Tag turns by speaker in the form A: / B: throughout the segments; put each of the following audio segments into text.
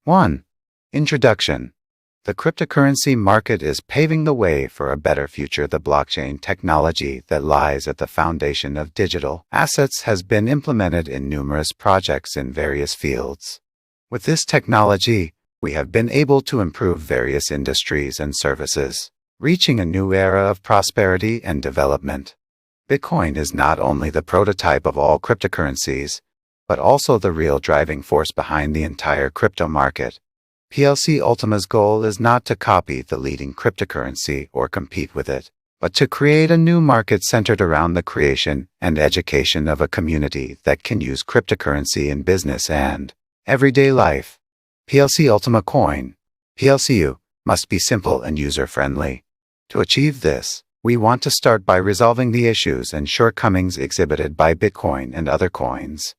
A: 1. Introduction. The cryptocurrency market is paving the way for a better future. The blockchain technology that lies at the foundation of digital assets has been implemented in numerous projects in various fields. With this technology, we have been able to improve various industries and services, reaching a new era of prosperity and development. Bitcoin is not only the prototype of all cryptocurrencies, but also the real driving force behind the entire crypto market. Plc Ultima's goal is not to copy the leading cryptocurrency or compete with it, but to create a new market centered around the creation and education of a community that can use cryptocurrency in business and everyday life. Plc Ultima Coin, Plcu, must be simple and user-friendly. To achieve this, we want to start by resolving the issues and shortcomings exhibited by Bitcoin and other coins.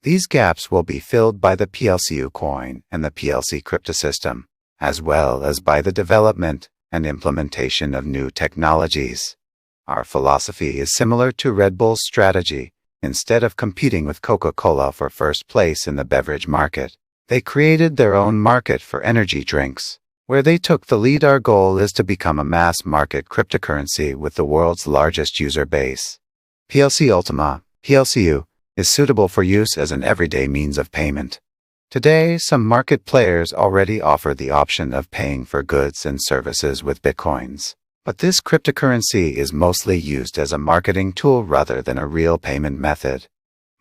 A: These gaps will be filled by the Plcu coin and the PLC cryptosystem, as well as by the development and implementation of new technologies. Our philosophy is similar to Red Bull's strategy. Instead of competing with Coca-Cola for first place in the beverage market, they created their own market for energy drinks, where they took the lead. Our goal is to become a mass-market cryptocurrency with the world's largest user base. Plc Ultima, Plcu, is suitable for use as an everyday means of payment. Today, some market players already offer the option of paying for goods and services with bitcoins, but this cryptocurrency is mostly used as a marketing tool rather than a real payment method.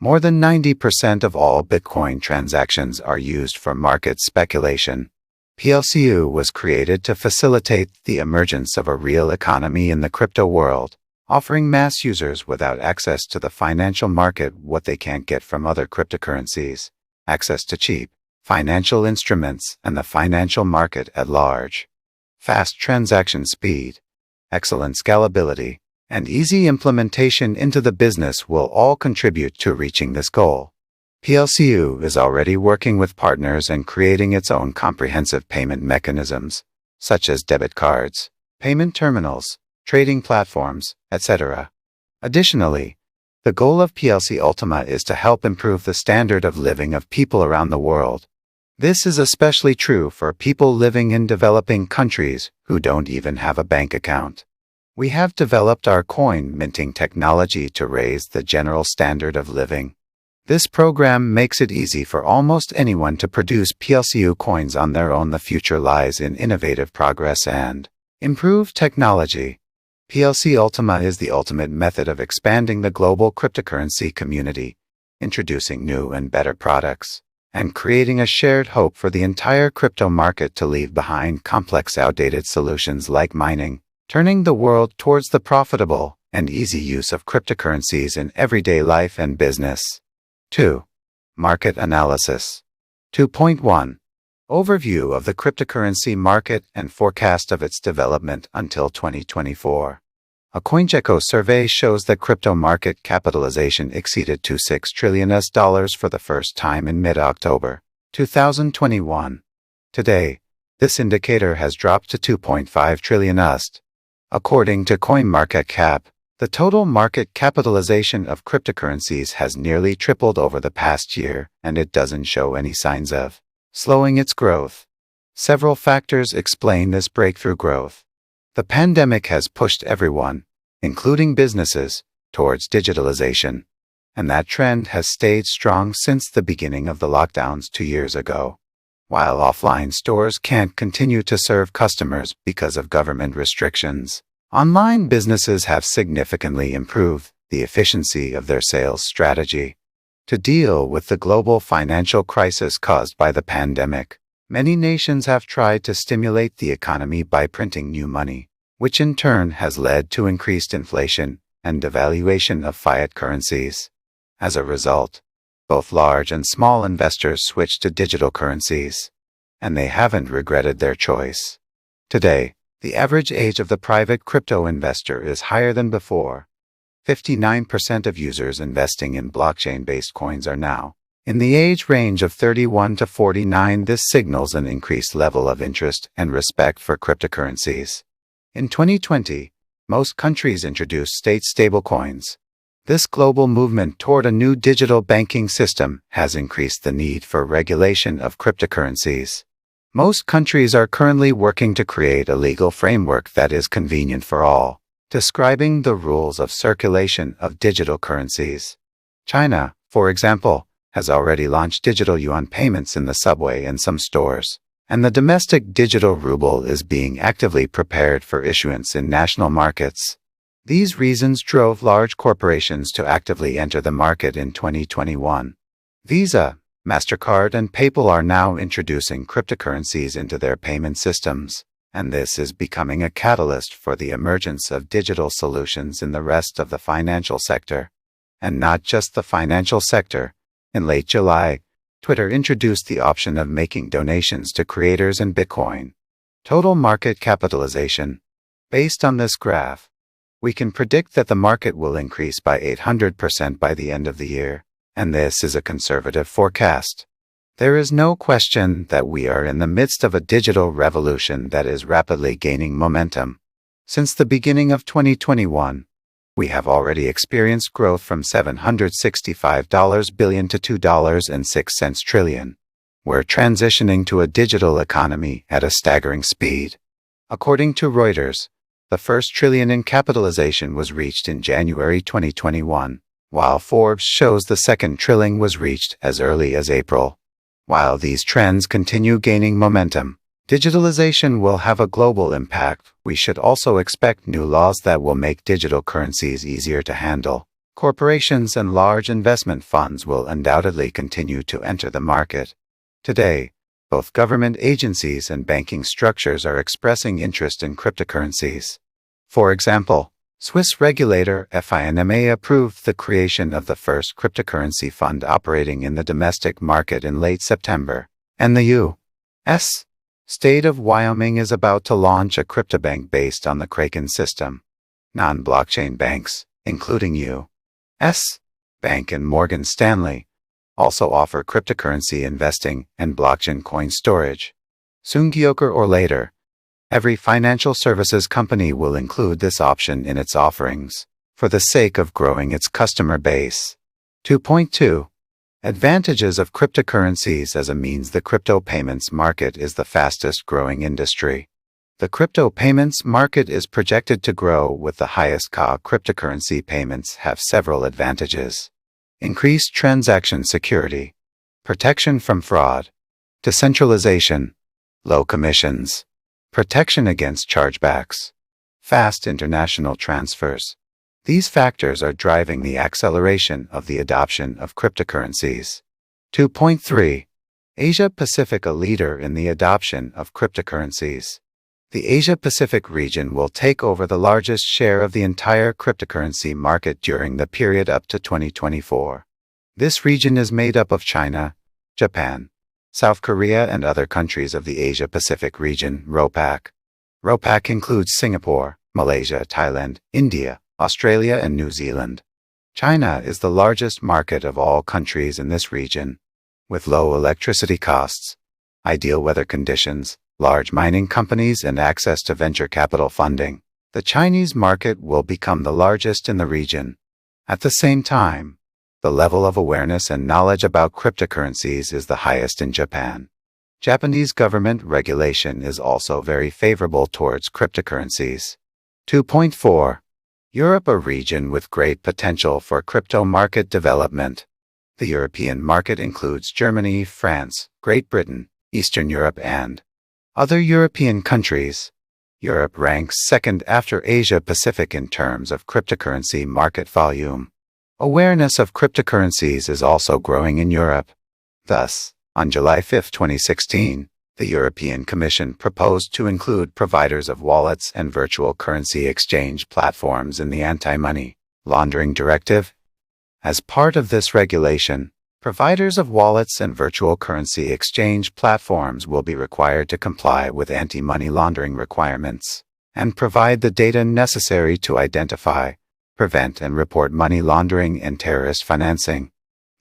A: More than 90% of all Bitcoin transactions are used for market speculation. Plcu was created to facilitate the emergence of a real economy in the crypto world, offering mass users without access to the financial market what they can't get from other cryptocurrencies: access to cheap financial instruments and the financial market at large. Fast transaction speed, excellent scalability, and easy implementation into the business will all contribute to reaching this goal. Plcu is already working with partners and creating its own comprehensive payment mechanisms, such as debit cards, payment terminals, trading platforms, etc. Additionally, the goal of Plc Ultima is to help improve the standard of living of people around the world. This is especially true for people living in developing countries who don't even have a bank account. We have developed our coin minting technology to raise the general standard of living. This program makes it easy for almost anyone to produce Plcu coins on their own. The future lies in innovative progress and improved technology. Plc Ultima is the ultimate method of expanding the global cryptocurrency community, introducing new and better products, and creating a shared hope for the entire crypto market to leave behind complex, outdated solutions like mining, turning the world towards the profitable and easy use of cryptocurrencies in everyday life and business. 2. Market Analysis. 2.1. Overview of the cryptocurrency market and forecast of its development until 2024. A CoinGecko survey shows that crypto market capitalization exceeded $26 trillion for the first time in mid-October 2021. Today, this indicator has dropped to $2.5 trillion. According to CoinMarketCap, the total market capitalization of cryptocurrencies has nearly tripled over the past year, and it doesn't show any signs of slowing its growth. Several factors explain this breakthrough growth. The pandemic has pushed everyone, including businesses, towards digitalization, and that trend has stayed strong since the beginning of the lockdowns 2 years ago. While offline stores can't continue to serve customers because of government restrictions, online businesses have significantly improved the efficiency of their sales strategy. To deal with the global financial crisis caused by the pandemic, many nations have tried to stimulate the economy by printing new money, which in turn has led to increased inflation and devaluation of fiat currencies. As a result, both large and small investors switched to digital currencies, and they haven't regretted their choice. Today, the average age of the private crypto investor is higher than before. 59% of users investing in blockchain-based coins are now in the age range of 31 to 49. This signals an increased level of interest and respect for cryptocurrencies. In 2020, most countries introduced state stablecoins. This global movement toward a new digital banking system has increased the need for regulation of cryptocurrencies. Most countries are currently working to create a legal framework that is convenient for all, describing the rules of circulation of digital currencies. China, for example, has already launched digital yuan payments in the subway and some stores, and the domestic digital ruble is being actively prepared for issuance in national markets. These reasons drove large corporations to actively enter the market in 2021. Visa, MasterCard, and PayPal are now introducing cryptocurrencies into their payment systems, and this is becoming a catalyst for the emergence of digital solutions in the rest of the financial sector. And not just the financial sector. In late July, Twitter introduced the option of making donations to creators in Bitcoin. Total market capitalization. Based on this graph, we can predict that the market will increase by 800% by the end of the year, and this is a conservative forecast. There is no question that we are in the midst of a digital revolution that is rapidly gaining momentum. Since the beginning of 2021, we have already experienced growth from $765 billion to $2.06 trillion. We're transitioning to a digital economy at a staggering speed. According to Reuters, the first trillion in capitalization was reached in January 2021, while Forbes shows the second trillion was reached as early as April. While these trends continue gaining momentum, digitalization will have a global impact. We should also expect new laws that will make digital currencies easier to handle. Corporations and large investment funds will undoubtedly continue to enter the market. Today, both government agencies and banking structures are expressing interest in cryptocurrencies. For example, Swiss regulator FINMA approved the creation of the first cryptocurrency fund operating in the domestic market in late September, and the U.S. state of Wyoming is about to launch a cryptobank based on the Kraken system. Non-blockchain banks, including U.S. Bank and Morgan Stanley, also offer cryptocurrency investing and blockchain coin storage. Soon or later, every financial services company will include this option in its offerings, for the sake of growing its customer base. 2.2. Advantages of cryptocurrencies as a means. The crypto payments market is the fastest growing industry. The crypto payments market is projected to grow with the highest cost. Cryptocurrency payments have several advantages. Increased transaction security, protection from fraud, decentralization, low commissions, protection against chargebacks, fast international transfers. These factors are driving the acceleration of the adoption of cryptocurrencies. 2.3. Asia-Pacific, a leader in the adoption of cryptocurrencies. The Asia-Pacific region will take over the largest share of the entire cryptocurrency market during the period up to 2024. This region is made up of China, Japan, South Korea, and other countries of the Asia-Pacific region. ROPAC. ROPAC includes Singapore, Malaysia, Thailand, India, Australia, and New Zealand. China is the largest market of all countries in this region. With low electricity costs, ideal weather conditions, large mining companies, and access to venture capital funding, the Chinese market will become the largest in the region. At the same time, the level of awareness and knowledge about cryptocurrencies is the highest in Japan. Japanese government regulation is also very favorable towards cryptocurrencies. 2.4. Europe, a region with great potential for crypto market development. The European market includes Germany, France, Great Britain, Eastern Europe, and other European countries. Europe ranks second after Asia-Pacific in terms of cryptocurrency market volume. Awareness of cryptocurrencies is also growing in Europe. Thus, on July 5, 2016, the European Commission proposed to include providers of wallets and virtual currency exchange platforms in the Anti-Money Laundering Directive. As part of this regulation, providers of wallets and virtual currency exchange platforms will be required to comply with anti-money laundering requirements and provide the data necessary to identify, prevent, and report money laundering and terrorist financing.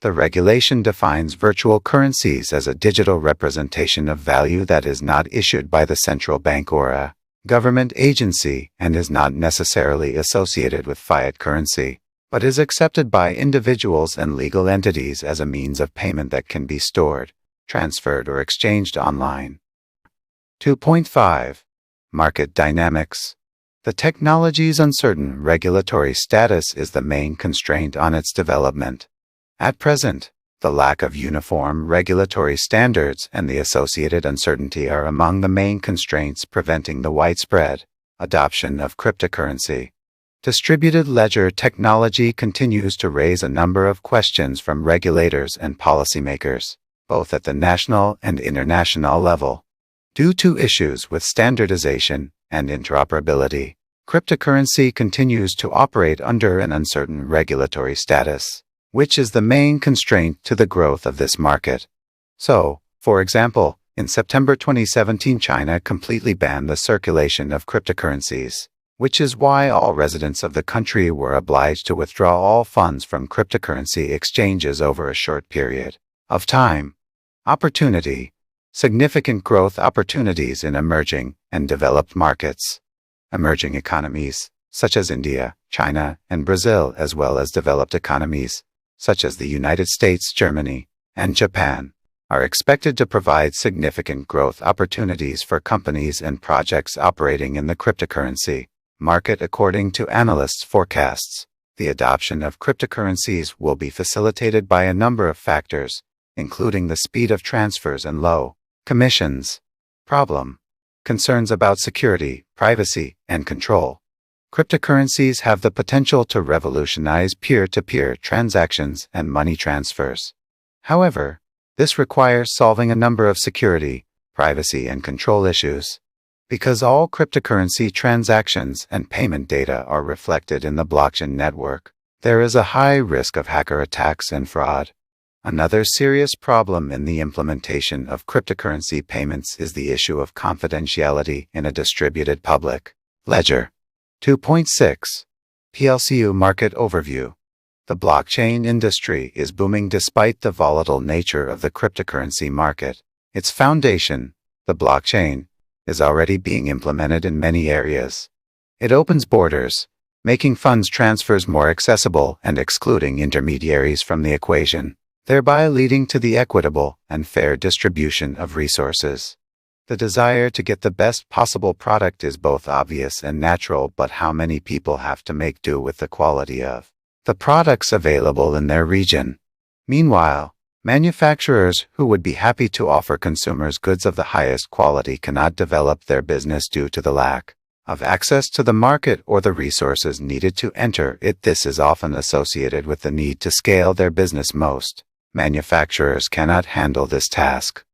A: The regulation defines virtual currencies as a digital representation of value that is not issued by the central bank or a government agency and is not necessarily associated with fiat currency, but is accepted by individuals and legal entities as a means of payment that can be stored, transferred, or exchanged online. 2.5. Market dynamics. The technology's uncertain regulatory status is the main constraint on its development. At present, the lack of uniform regulatory standards and the associated uncertainty are among the main constraints preventing the widespread adoption of cryptocurrency. Distributed ledger technology continues to raise a number of questions from regulators and policymakers, both at the national and international level. Due to issues with standardization and interoperability, cryptocurrency continues to operate under an uncertain regulatory status, which is the main constraint to the growth of this market. So, for example, in September 2017, China completely banned the circulation of cryptocurrencies, which is why all residents of the country were obliged to withdraw all funds from cryptocurrency exchanges over a short period of time. Opportunity. Significant growth opportunities in emerging and developed markets. Emerging economies, such as India, China, and Brazil, as well as developed economies, such as the United States, Germany, and Japan, are expected to provide significant growth opportunities for companies and projects operating in the cryptocurrency market. According to analysts' forecasts, the adoption of cryptocurrencies will be facilitated by a number of factors, including the speed of transfers and low commissions. Problem. Concerns about security, privacy, and control. Cryptocurrencies have the potential to revolutionize peer-to-peer transactions and money transfers. However, this requires solving a number of security, privacy, and control issues. Because all cryptocurrency transactions and payment data are reflected in the blockchain network, there is a high risk of hacker attacks and fraud. Another serious problem in the implementation of cryptocurrency payments is the issue of confidentiality in a distributed public ledger. 2.6. Plcu Market Overview. The blockchain industry is booming despite the volatile nature of the cryptocurrency market. Its foundation, the blockchain, is already being implemented in many areas. It opens borders, making funds transfers more accessible and excluding intermediaries from the equation, thereby leading to the equitable and fair distribution of resources. The desire to get the best possible product is both obvious and natural, but how many people have to make do with the quality of the products available in their region? Meanwhile, manufacturers who would be happy to offer consumers goods of the highest quality cannot develop their business due to the lack of access to the market or the resources needed to enter it. This is often associated with the need to scale their business. Most manufacturers cannot handle this task.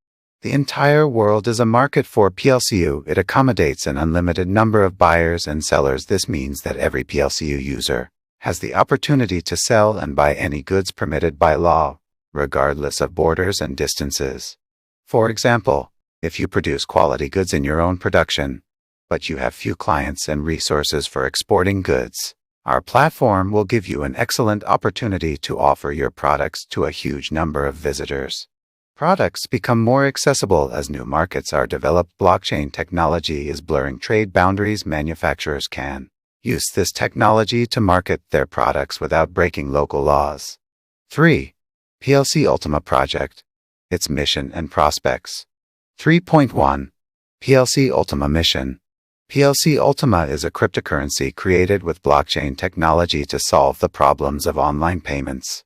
A: The entire world is a market for Plcu. It accommodates an unlimited number of buyers and sellers. This means that every Plcu user has the opportunity to sell and buy any goods permitted by law, regardless of borders and distances. For example, if you produce quality goods in your own production, but you have few clients and resources for exporting goods, our platform will give you an excellent opportunity to offer your products to a huge number of visitors. Products become more accessible as new markets are developed. Blockchain technology is blurring trade boundaries. Manufacturers can use this technology to market their products without breaking local laws. 3. Plc Ultima Project. Its mission and prospects. 3.1. Plc Ultima Mission. Plc Ultima is a cryptocurrency created with blockchain technology to solve the problems of online payments.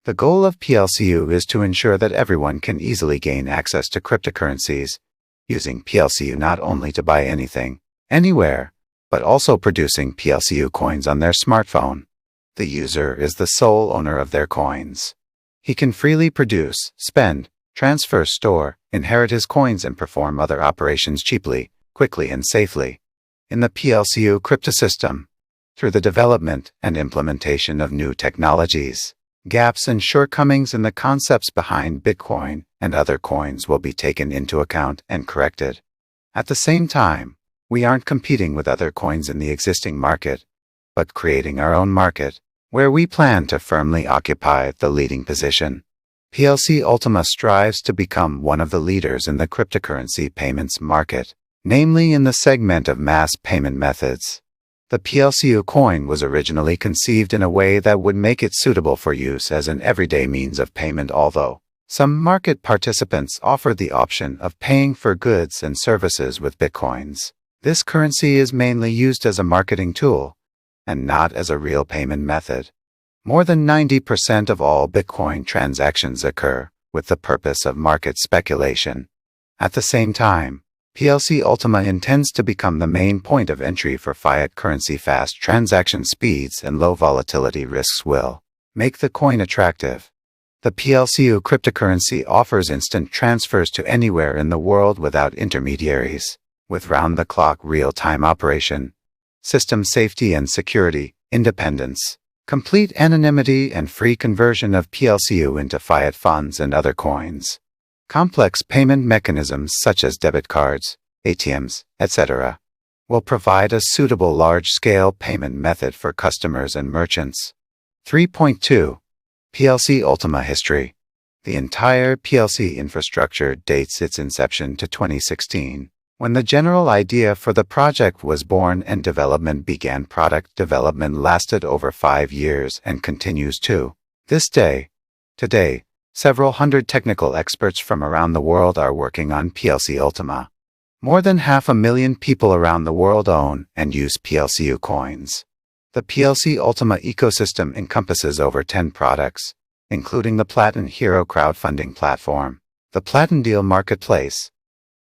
A: The goal of Plcu is to ensure that everyone can easily gain access to cryptocurrencies, using Plcu not only to buy anything, anywhere, but also producing Plcu coins on their smartphone. The user is the sole owner of their coins. He can freely produce, spend, transfer, store, inherit his coins, and perform other operations cheaply, quickly, and safely. In the Plcu cryptosystem, through the development and implementation of new technologies, gaps and shortcomings in the concepts behind Bitcoin and other coins will be taken into account and corrected. At the same time, we aren't competing with other coins in the existing market, but creating our own market, where we plan to firmly occupy the leading position. Plc Ultima strives to become one of the leaders in the cryptocurrency payments market, namely in the segment of mass payment methods. The Plcu coin was originally conceived in a way that would make it suitable for use as an everyday means of payment, although Some market participants offer the option of paying for goods and services with bitcoins. This currency is mainly used as a marketing tool and not as a real payment method. More than 90% of all Bitcoin transactions occur with the purpose of market speculation. At the same time, Plc Ultima intends to become the main point of entry for fiat currency. Fast transaction speeds and low volatility risks will make the coin attractive. The Plcu cryptocurrency offers instant transfers to anywhere in the world without intermediaries, with round-the-clock real-time operation, system safety and security, independence, complete anonymity and free conversion of Plcu into fiat funds and other coins. Complex payment mechanisms such as debit cards, ATMs, etc., will provide a suitable large-scale payment method for customers and merchants. 3.2. Plc Ultima history. The entire Plc infrastructure dates its inception to 2016, when the general idea for the project was born and development began. Product development lasted over 5 years and continues to this day. Today, several hundred technical experts from around the world are working on Plc Ultima. More than 500,000 people around the world own and use Plcu coins. The Plc Ultima ecosystem encompasses over 10 products, including the Platin Hero crowdfunding platform, the Platin Deal marketplace,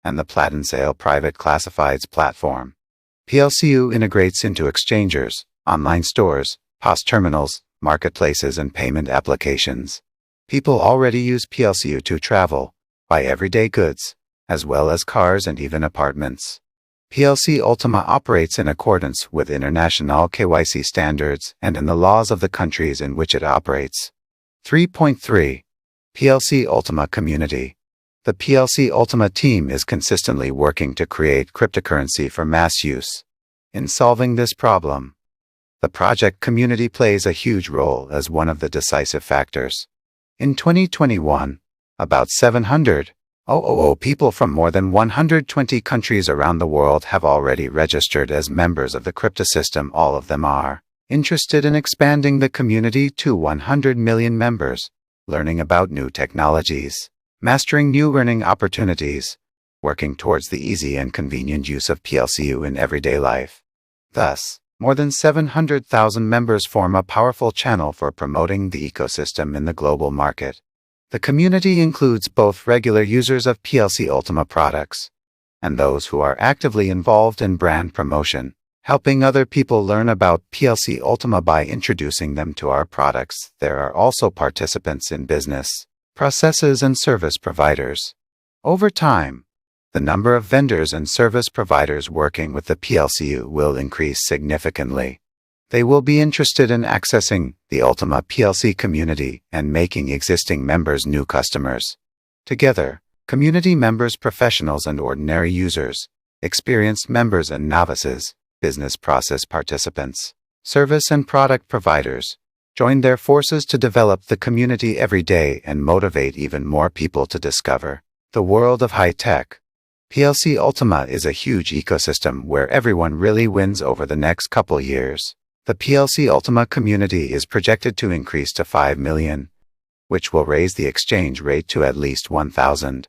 A: and the Platin Sale private classifieds platform. Plcu integrates into exchangers, online stores, POS terminals, marketplaces, and payment applications. People already use Plcu to travel, buy everyday goods, as well as cars and even apartments. Plc Ultima operates in accordance with international KYC standards and in the laws of the countries in which it operates. 3.3. Plc Ultima Community. The Plc Ultima team is consistently working to create cryptocurrency for mass use. In solving this problem, the project community plays a huge role as one of the decisive factors. In 2021, about 700,000 people from more than 120 countries around the world have already registered as members of the crypto system. All of them are interested in expanding the community to 100 million members, learning about new technologies, mastering new learning opportunities, working towards the easy and convenient use of Plcu in everyday life. Thus, more than 700,000 members form a powerful channel for promoting the ecosystem in the global market. The community includes both regular users of Plc Ultima products and those who are actively involved in brand promotion, helping other people learn about Plc Ultima by introducing them to our products. There are also participants in business, processes, and service providers. Over time, the number of vendors and service providers working with the Plcu will increase significantly. They will be interested in accessing the Ultima Plc community and making existing members new customers. Together, community members, professionals and ordinary users, experienced members and novices, business process participants, service and product providers, join their forces to develop the community every day and motivate even more people to discover the world of high-tech. Plc Ultima is a huge ecosystem where everyone really wins over the next couple years. The Plc Ultima community is projected to increase to 5 million, which will raise the exchange rate to at least 1,000.